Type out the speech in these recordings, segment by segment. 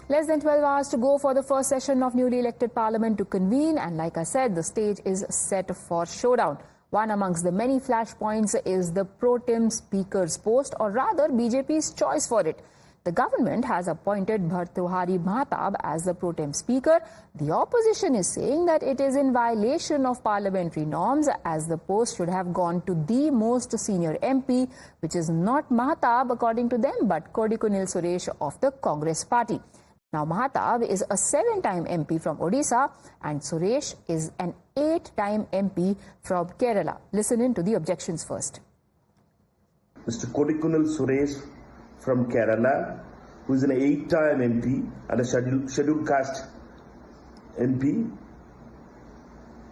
Less than 12 hours to go for the first session of newly elected parliament to convene, and like I said, the stage is set for showdown. One amongst the many flashpoints is the pro tem speaker's post, or rather BJP's choice for it. The government has appointed Bhartrihari Mahtab as the pro tem speaker. The opposition is saying that it is in violation of parliamentary norms, as the post should have gone to the most senior MP, which is not Mahtab according to them, but Kodikunil Suresh of the Congress party. Now, Mahtab is a 7-time MP from Odisha and Suresh is an 8-time MP from Kerala. Listen in to the objections first. Mr. Kodikunil Suresh from Kerala, who is an 8-time MP and a scheduled caste MP,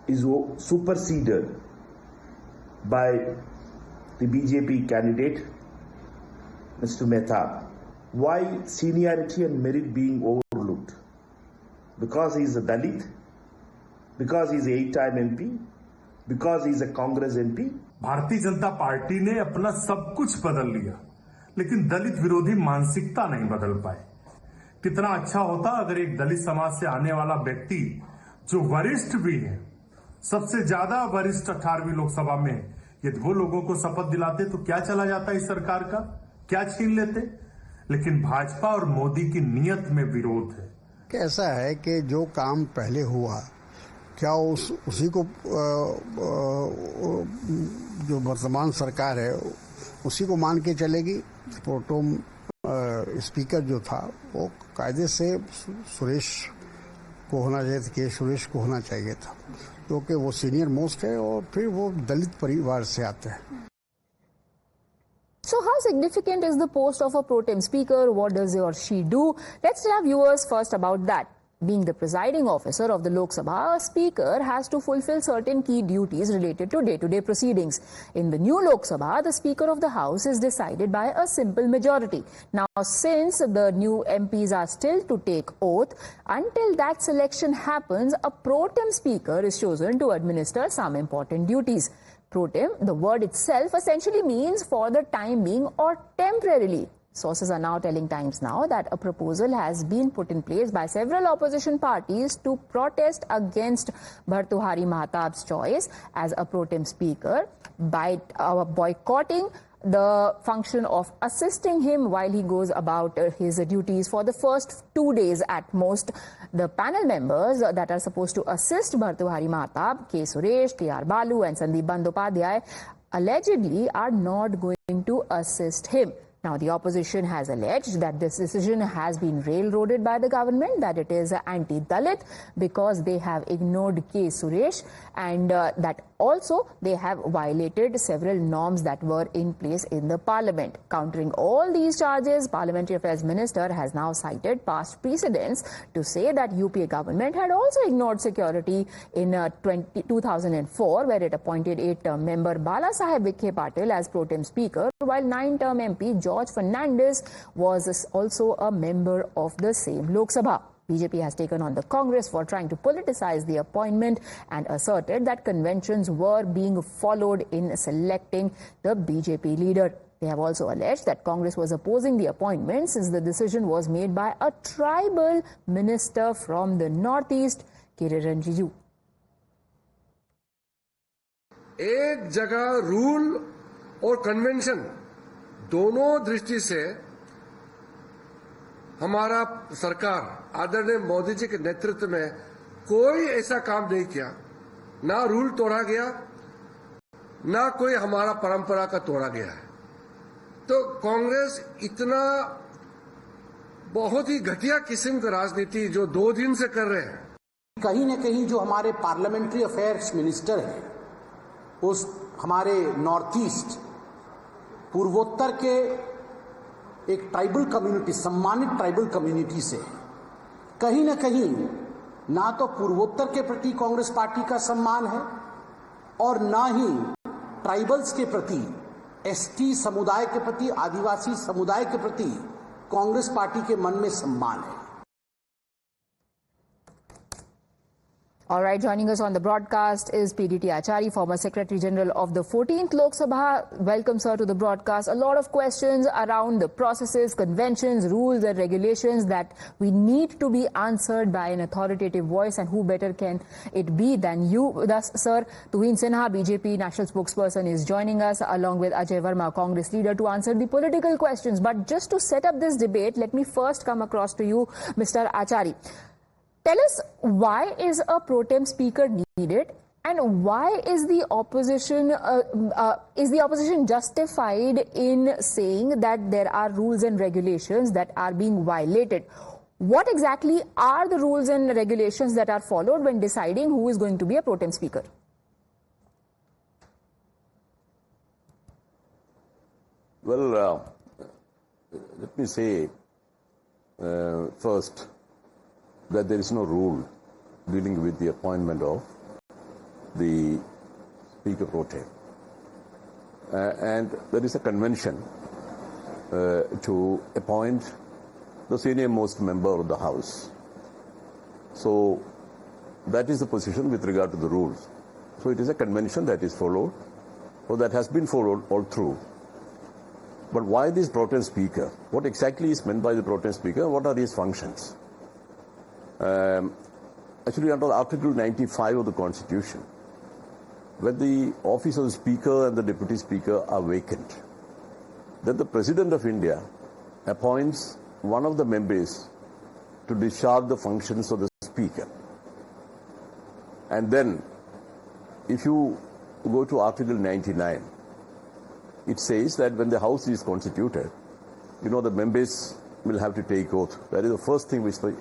is superseded by the BJP candidate, Mr. Mahtab. Why seniority and merit being overlooked? Because he is a Dalit? Because he is an 8-time MP? Because he is a Congress MP? Bharatiya Janata party ने अपना सब कुछ बदल लिया, लेकिन दलित विरोधी मानसिकता नहीं बदल पाए। कितना अच्छा होता अगर एक दलित समाज से आने वाला व्यक्ति, जो वरिष्ठ भी है, सबसे ज्यादा वरिष्ठ 18वीं लोकसभा में, यदि वो लोगों को शपथ दिलाते तो क्या चला जाता इस सरकार का, क्या छीन लेते। लेकिन भाजपा और मोदी की नीयत में विरोध है। कैसा है कि जो काम पहले हुआ, क्या उसी को जो वर्तमान सरकार है उसी को मान के चलेगी। प्रोटेम स्पीकर जो था वो कायदे से सुरेश को होना चाहिए था, के सुरेश को होना चाहिए था, क्योंकि वो सीनियर मोस्ट है और फिर वो दलित परिवार से आते हैं। So how significant is the post of a pro tem speaker? What does he or she do? Let's tell our viewers first about that. Being the presiding officer of the Lok Sabha, a speaker has to fulfill certain key duties related to day-to-day proceedings. In the new Lok Sabha, the speaker of the house is decided by a simple majority. Now, since the new MPs are still to take oath, until that selection happens, a pro tem speaker is chosen to administer some important duties. Pro tem, the word itself essentially means for the time being or temporarily. Sources are now telling Times Now that a proposal has been put in place by several opposition parties to protest against Bhartrihari Mahtab's choice as a pro tem speaker by boycotting the function of assisting him while he goes about his duties for the first 2 days at most. The panel members that are supposed to assist Bhartrihari Mahtab, K. Suresh, T.R. Balu and Sandeep Bandyopadhyay, allegedly are not going to assist him. Now, the opposition has alleged that this decision has been railroaded by the government, that it is anti-Dalit because they have ignored K. Suresh, and that also they have violated several norms that were in place in the parliament. Countering all these charges, Parliamentary Affairs Minister has now cited past precedents to say that UPA government had also ignored security in 2004, where it appointed 8-term member Bala Saheb Vikhe Patil as pro tem speaker, while 9-term MP George Fernandes was also a member of the same Lok Sabha. BJP has taken on the Congress for trying to politicize the appointment and asserted that conventions were being followed in selecting the BJP leader. They have also alleged that Congress was opposing the appointment since the decision was made by a tribal minister from the Northeast, Kiran Rijiju. एक जगह rule और convention दोनों दृष्टि से हमारा सरकार आदरणीय मोदी जी के नेतृत्व में कोई ऐसा काम नहीं किया, ना रूल तोड़ा गया, ना कोई हमारा परंपरा का तोड़ा गया है। तो कांग्रेस इतना बहुत ही घटिया किस्म का राजनीति जो 2 दिन से कर रहे हैं। कहीं न कहीं जो हमारे पार्लियामेंट्री अफेयर्स मिनिस्टर हैं, उस हमारे नॉर्थ ईस्ट पूर्वोत्तर के एक ट्राइबल कम्युनिटी, सम्मानित ट्राइबल कम्युनिटी से कहीं न कहीं ना तो पूर्वोत्तर के प्रति कांग्रेस पार्टी का सम्मान है और ना ही ट्राइबल्स के प्रति, एसटी समुदाय के प्रति, आदिवासी समुदाय के प्रति कांग्रेस पार्टी के मन में सम्मान है। All right, joining us on the broadcast is PDT Achari, former Secretary General of the 14th Lok Sabha. Welcome, sir, to the broadcast. A lot of questions around the processes, conventions, rules and regulations that we need to be answered by an authoritative voice, and who better can it be than you? Thus, sir, Tuhin Sinha, BJP national spokesperson, is joining us along with Ajay Verma, Congress leader, to answer the political questions. But just to set up this debate, let me first come across to you, Mr. Achari. Tell us, why is a pro tem speaker needed, and why is the opposition justified in saying that there are rules and regulations that are being violated? What exactly are the rules and regulations that are followed when deciding who is going to be a pro tem speaker? Well, let me say first that there is no rule dealing with the appointment of the Speaker pro tem. And there is a convention to appoint the senior most member of the House. So that is the position with regard to the rules. So it is a convention that is followed, or that has been followed all through. But why this pro tem speaker? What exactly is meant by the pro tem speaker? What are his functions? Actually, under Article 95 of the Constitution, when the office of the Speaker and the Deputy Speaker are vacant, then the President of India appoints one of the members to discharge the functions of the Speaker. And then, if you go to Article 99, it says that when the House is constituted, the members will have to take oath. That is the first thing which the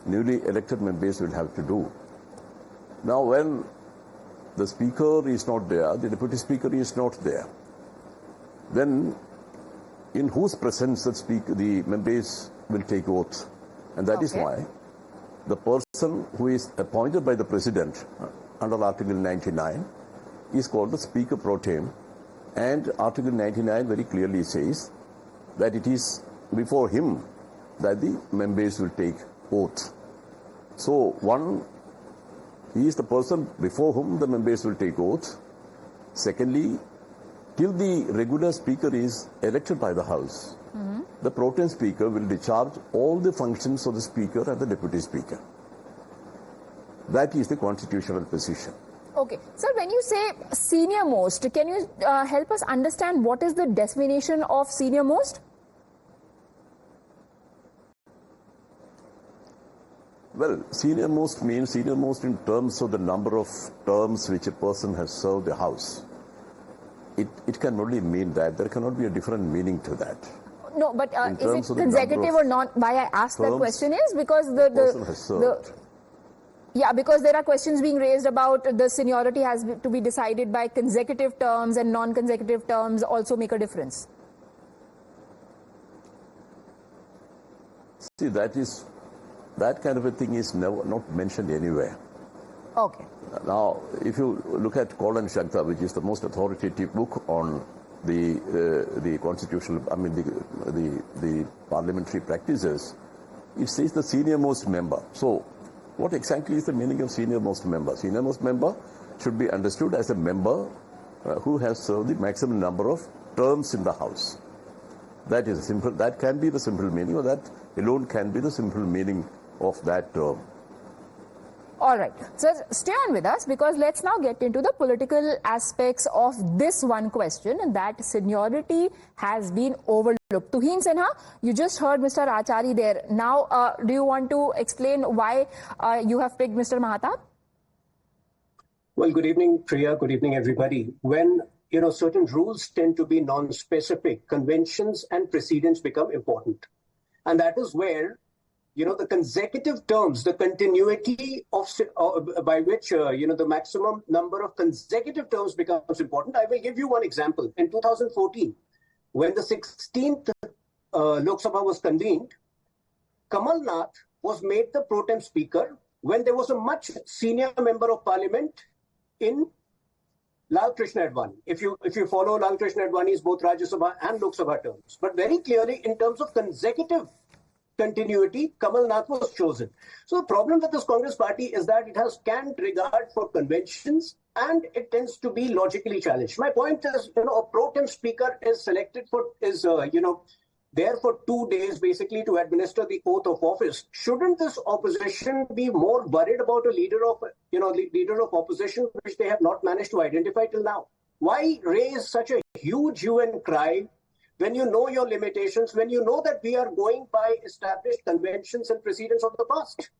newly elected members will have to do. Now, when the Speaker is not there, the Deputy Speaker is not there, then in whose presence the members will take oath? And that is why the person who is appointed by the President under Article 99 is called the Speaker pro tem, and Article 99 very clearly says that it is before him that the members will take oath. So, one, he is the person before whom the members will take oath. Secondly, till the regular speaker is elected by the House, the pro tem speaker will discharge all the functions of the speaker and the deputy speaker. That is the constitutional position. Okay. Sir, when you say senior most, can you help us understand what is the definition of senior most? Well, senior most means senior most in terms of the number of terms which a person has served the House. It can only mean that. There cannot be a different meaning to that. No, but is it consecutive or not? Why I asked that question is because because there are questions being raised about the seniority has to be decided by consecutive terms, and non-consecutive terms also make a difference. See, that kind of a thing is not mentioned anywhere. Okay. Now, if you look at Kaul and Shakta, which is the most authoritative book on the constitutional, the parliamentary practices, it says the senior most member. So, what exactly is the meaning of senior most member? Senior most member should be understood as a member who has served the maximum number of terms in the House. That is simple. That can be the simple meaning, or that alone can be the simple meaning of that term. All right. So stay on with us, because let's now get into the political aspects of this one question, and that seniority has been overlooked. Tuhin Sinha, you just heard Mr. Achari there. Now, do you want to explain why you have picked Mr. Mahata? Well, good evening, Priya. Good evening, everybody. When certain rules tend to be non-specific, conventions and precedents become important. And that is where, the consecutive terms, the continuity of by which, the maximum number of consecutive terms becomes important. I will give you one example. In 2014, when the 16th Lok Sabha was convened, Kamal Nath was made the pro tem speaker when there was a much senior member of parliament in Lal Krishna Advani. If you follow Lal Krishna Advani's both Rajya Sabha and Lok Sabha terms, but very clearly in terms of consecutive continuity, Kamal Nath was chosen. So the problem with this Congress party is that it has scant regard for conventions and it tends to be logically challenged. My point is, a pro tem speaker is selected there for 2 days basically to administer the oath of office. Shouldn't this opposition be more worried about a leader of opposition which they have not managed to identify till now? Why raise such a huge hue and cry when you know your limitations, when you know that we are going by established conventions and precedents of the past?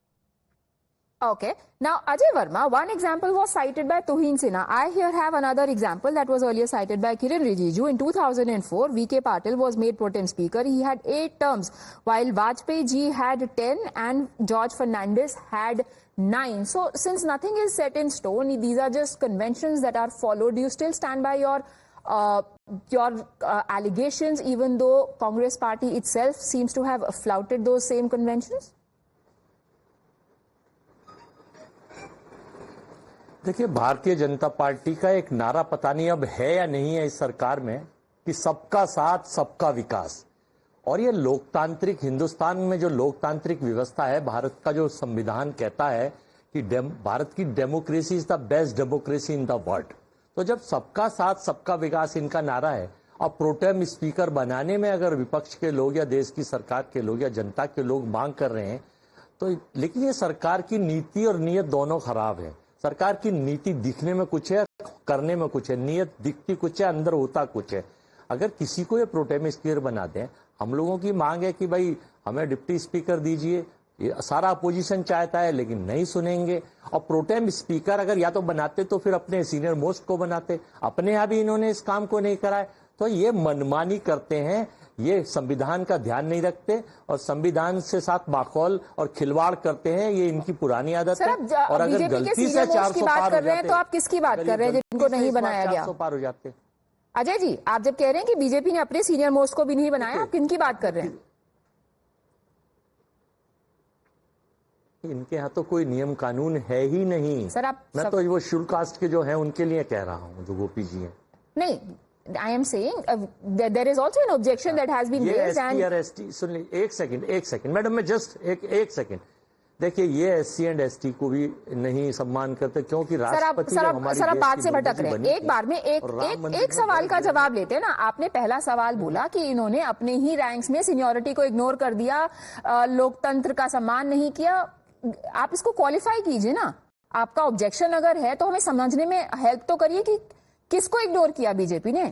Okay. Now, Ajay Verma, one example was cited by Tuhin Sinha. I here have another example that was earlier cited by Kiran Rijiju. In 2004, V.K. Patil was made pro tem speaker. He had 8 terms, while Vajpayee ji had 10 and George Fernandes had 9. So, since nothing is set in stone, these are just conventions that are followed. Do you still stand by your allegations, even though Congress party itself seems to have flouted those same conventions? देखिए, Bharatiya Janata party का एक नारा पता नहीं अब है या नहीं है इस सरकार में कि सबका साथ सबका विकास, और ये लोकतांत्रिक हिंदुस्तान में जो लोकतांत्रिक व्यवस्था है, भारत का जो संविधान कहता है कि भारत की democracy is the best democracy in the world. तो जब सबका साथ सबका विकास इनका नारा है, अब प्रोटेम स्पीकर बनाने में अगर विपक्ष के लोग या देश की सरकार के लोग या जनता के लोग मांग कर रहे हैं तो, लेकिन ये सरकार की नीति और नीयत दोनों खराब है। सरकार की नीति दिखने में कुछ है, करने में कुछ है। नीयत दिखती कुछ है, अंदर होता कुछ है। अगर किसी को ये प्रोटेम स्पीकर बना दें, हम लोगों की मांग है कि भाई हमें डिप्टी स्पीकर दीजिए, ये सारा अपोजिशन चाहता है लेकिन नहीं सुनेंगे। और प्रोटेम स्पीकर अगर या तो बनाते तो फिर अपने सीनियर मोस्ट को बनाते, अपने यहाँ भी इन्होंने इस काम को नहीं कराया। तो ये मनमानी करते हैं, ये संविधान का ध्यान नहीं रखते और संविधान से साथ माखौल और खिलवाड़ करते हैं, ये इनकी पुरानी आदत है। और अगर गलती से 400 पार हो जाते, तो आप किसकी बात कर रहे हैं जिनको नहीं बनाया गया? 400 पार हो जाते। अजय जी, आप जब कह रहे हैं कि बीजेपी ने अपने सीनियर मोस्ट को भी नहीं बनाया, आप किनकी बात कर रहे हैं? इनके यहाँ तो कोई नियम कानून है ही नहीं सर। मैं तो वो शेड्यूल कास्ट के जो हैं उनके लिए कह रहा हूँ, जो गोपी जी हैं। नहीं, I am saying there is also an objection that has been raised and ST सुन लीजिए, एक सेकंड मैडम, मैं जस्ट एक सेकंड। देखिए, ये SC एंड ST को भी नहीं सम्मान करते क्योंकि राष्ट्रपति सर आप बात से भटक रहे हैं। एक बार में एक सवाल का जवाब लेते हैं ना। आपने पहला सवाल बोला कि इन्होंने अपने ही रैंक्स में सीनियरिटी को इग्नोर कर दिया, लोकतंत्र का सम्मान नहीं किया। आप इसको क्वालिफाई कीजिए ना। आपका ऑब्जेक्शन अगर है तो हमें समझने में हेल्प तो करिए कि किसको इग्नोर किया बीजेपी ने,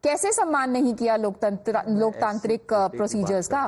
कैसे सम्मान नहीं किया लोकतांत्रिक प्रोसीजर्स का।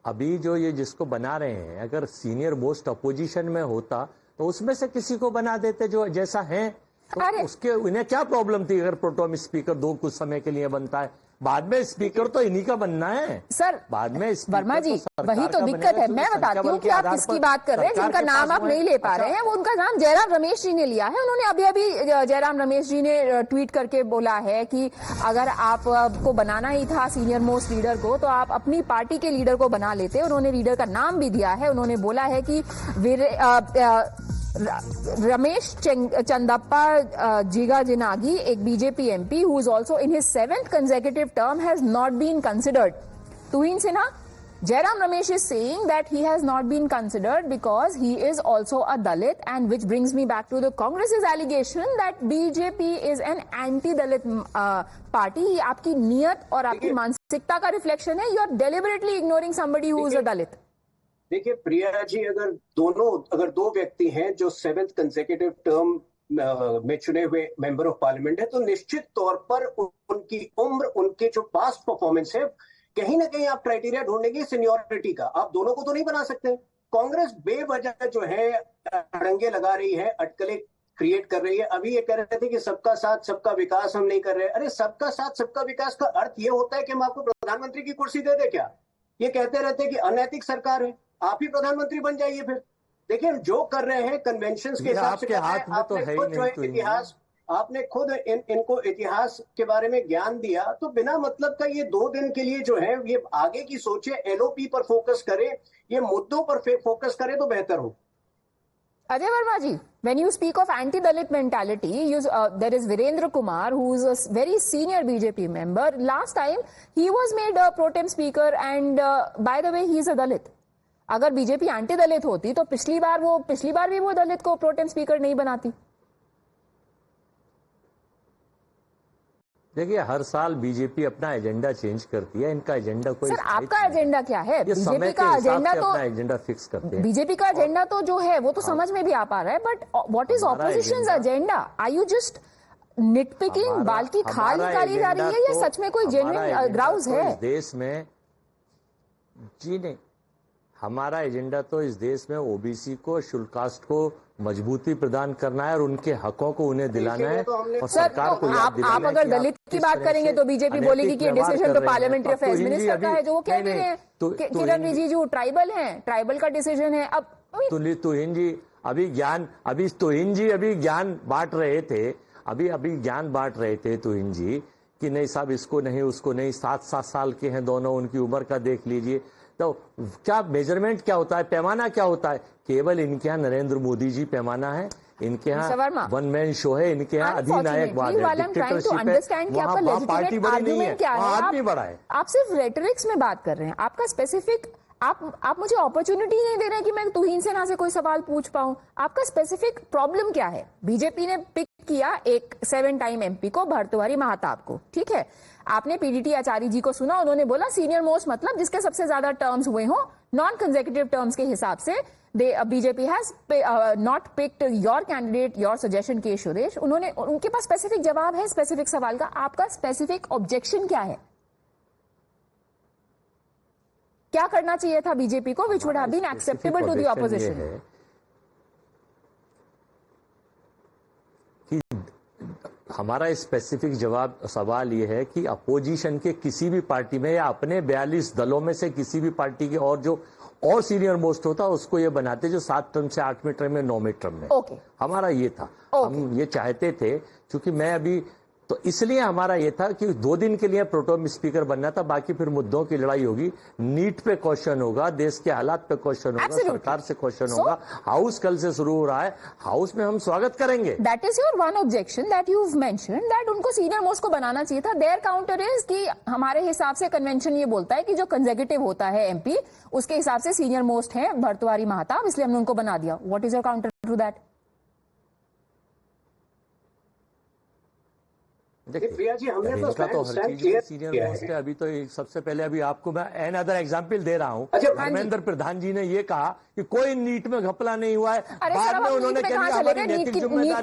अभी जो ये जिसको बना रहे हैं, अगर सीनियर मोस्ट अपोजिशन में होता तो उसमें से किसी को बना देते जो जैसा है, तो उसके उन्हें क्या प्रॉब्लम थी अगर प्रोटेम स्पीकर कुछ समय के लिए बनता है। बाद में स्पीकर तो इन्हीं का बनना है सर। बाद में वर्मा जी, वही तो दिक्कत है। मैं बताती हूँ कि आप किसकी बात कर रहे हैं, जिनका नाम आप नहीं ले पा रहे हैं। वो उनका नाम जयराम रमेश जी ने लिया है। उन्होंने अभी जयराम रमेश जी ने ट्वीट करके बोला है कि अगर आपको बनाना ही था सीनियर मोस्ट लीडर को तो आप अपनी पार्टी के लीडर को बना लेते। उन्होंने लीडर का नाम भी दिया है। उन्होंने बोला है कि रमेश चंदप्पा जिगा जिनागी, एक BJP MP who is also in his 7th consecutive term, has not been considered. Tuhin Sinha, Jairam Ramesh is saying that he has not been considered because he is also a Dalit, and which brings me back to the Congress's allegation that BJP is an anti-Dalit party. आपकी नियत और आपकी मानसिकता का reflection है. You are deliberately ignoring somebody who is a Dalit. देखिए प्रिया जी, अगर दो व्यक्ति हैं जो 7th कंसेक्यूटिव टर्म में चुने हुए मेंबर ऑफ पार्लियामेंट है, तो निश्चित तौर पर उनकी उम्र, उनके जो पास्ट परफॉर्मेंस है, कहीं ना कहीं आप क्राइटेरिया ढूंढेंगे सीनियरिटी का। आप दोनों को तो नहीं बना सकते। कांग्रेस बेवजह जो है अड़ंगे लगा रही है, अटकलें क्रिएट कर रही है। अभी ये कह रहे थे कि सबका साथ सबका विकास हम नहीं कर रहे। अरे सबका साथ सबका विकास का अर्थ ये होता है कि हम आपको प्रधानमंत्री की कुर्सी दे दे क्या? ये कहते रहते हैं कि अनैतिक सरकार है, आप ही प्रधानमंत्री बन जाइए फिर। देखिए जो कर रहे हैं कन्वेंशंस के हिसाब से, आपने खुद इनको इतिहास के बारे में ज्ञान दिया, तो बिना मतलब का ये 2 दिन के लिए जो है ये आगे की सोचे, LOP पर फोकस करे, ये मुद्दों पर फोकस करे तो बेहतर हो। Ajay Verma ji, when you speak of anti-Dalit mentality, there is Virendra Kumar, who is a very senior BJP member. Last time, he was made a pro tem speaker and by the way, he is a Dalit. अगर BJP anti दलित होती तो पिछली बार भी वो दलित को pro tem speaker नहीं बनाती। देखिए, हर साल बीजेपी अपना एजेंडा चेंज करती है। इनका एजेंडा कोई सर, आपका एजेंडा क्या है? बीजेपी का एजेंडा तो एजेंडा फिक्स करते हैं। बीजेपी का एजेंडा तो जो है वो तो समझ में भी आ पा रहा है, but what is opposition's agenda? Are you just nitpicking, बाल की खाल निकाली जा रही है या सच में कोई जेन्युइन ग्राउज है इस देश में? जी नहीं, हमारा एजेंडा तो इस देश में ओबीसी को, शेड्यूल कास्ट को मजबूती प्रदान करना है और उनके हकों को उन्हें दिलाना है। और सरकार को आप अगर दलित की बात करेंगे तो बीजेपी बोलेगी कि डिसीजन तो पार्लियामेंट्री अफेयर्स मिनिस्टर का है, जो वो कह रहे हैं किरण रिजिजू ट्राइबल हैं, ट्राइबल का डिसीजन है। अब तुहिन जी अभी ज्ञान बांट रहे थे, अभी ज्ञान बांट रहे थे तुहिन जी कि नहीं साहब, इसको नहीं उसको नहीं, 7-7 साल के हैं दोनों, उनकी उम्र का देख लीजिए। तो क्या मेजरमेंट क्या होता है, पैमाना क्या होता है? केवल इनके यहाँ नरेंद्र मोदी जी पैमाना है, इनके यहाँ वन मैन शो है, इनके यहाँ अधिनायकवाद है, डिक्टेटरशिप है, वहाँ पार्टी बड़ी नहीं है, वहाँ आदमी बड़ा है। आप सिर्फ रेटरिक्स में बात कर रहे हैं, आपका स्पेसिफिक आप मुझे अपॉर्चुनिटी नहीं दे रहे हैं कि मैं तुहिन सेना से कोई सवाल पूछ पाऊं। आपका स्पेसिफिक प्रॉब्लम क्या है? बीजेपी ने पिक किया एक 7 टाइम एमपी को, भर्तृहरि महताब को, ठीक है। आपने पीडीटी आचार्य जी को सुना, उन्होंने बोला सीनियर मोस्ट मतलब जिसके सबसे ज्यादा टर्म्स हुए हो, नॉन कंसेक्यूटिव टर्म्स के हिसाब से BJP has not picked your candidate, your suggestion के सुरेश। उनके पास स्पेसिफिक जवाब है स्पेसिफिक सवाल का। आपका स्पेसिफिक ऑब्जेक्शन क्या है? क्या करना चाहिए था बीजेपी को which would have been acceptable to the opposition? हमारा स्पेसिफिक सवाल यह है कि अपोजिशन के किसी भी पार्टी में या अपने 42 दलों में से किसी भी पार्टी के और जो और सीनियर मोस्ट होता उसको ये बनाते जो 7 टर्म से 8वें टर्म में 9वें टर्म में। हमारा ये था, हम ये चाहते थे, क्योंकि मैं अभी तो इसलिए हमारा ये था कि 2 दिन के लिए प्रोटेम स्पीकर बनना था, बाकी फिर मुद्दों की लड़ाई होगी। नीट पे क्वेश्चन होगा, देश के हालात पे क्वेश्चन होगा, सरकार से क्वेश्चन होगा। हाउस कल से शुरू हो रहा है, हाउस में हम स्वागत करेंगे। That is your one objection that you mentioned, that उनको सीनियर मोस्ट को बनाना चाहिए था। देयर काउंटर इज कि हमारे हिसाब से कन्वेंशन ये बोलता है कि जो कंसेक्यूटिव होता है एमपी, उसके हिसाब से सीनियर मोस्ट है भर्तृहरि महताब, इसलिए हमने उनको बना दिया। What is your counter to that? Priya ji, हमने तो हर चीज में सीनियर मोस्ट है। अभी तो सबसे पहले अभी आपको मैं अनदर एग्जांपल दे रहा हूँ। धर्मेंद्र प्रधान जी ने ये कहा कि कोई नीट में घपला नहीं हुआ है। बाद में उन्होंने नीट की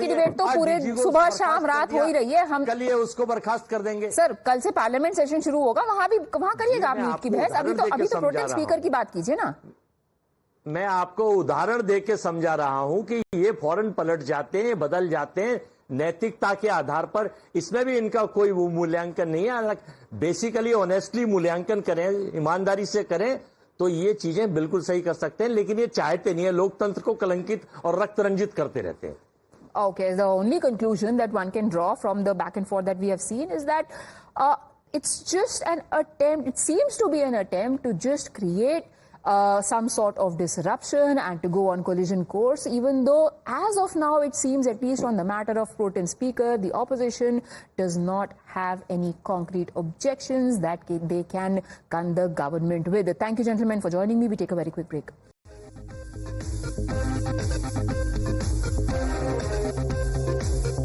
डिबेट तो पूरे सुबह शाम रात हो ही रही है, हम कल ये उसको बर्खास्त कर देंगे। सर, कल से पार्लियामेंट सेशन शुरू होगा, वहां करिएगा आप नीट की बहस। अभी तो प्रोटेम स्पीकर की बात कीजिए ना। मैं आपको उदाहरण दे के समझा रहा हूं कि ये फौरन पलट जाते हैं, बदल जाते हैं नैतिकता के आधार पर। इसमें भी इनका कोई वो मूल्यांकन नहीं है। बेसिकली ऑनेस्टली मूल्यांकन करें, ईमानदारी से करें तो ये चीजें बिल्कुल सही कर सकते हैं, लेकिन ये चाहते नहीं है, लोकतंत्र को कलंकित और रक्त रंजित करते रहते हैं। Okay, the only conclusion that one can draw from the back and forth that we have seen is that it's just an attempt, it seems to be an attempt to just create some sort of disruption and to go on collision course, even though as of now it seems, at least on the matter of pro tem speaker, the opposition does not have any concrete objections that they can gun the government with. Thank you, gentlemen, for joining me. We take a very quick break.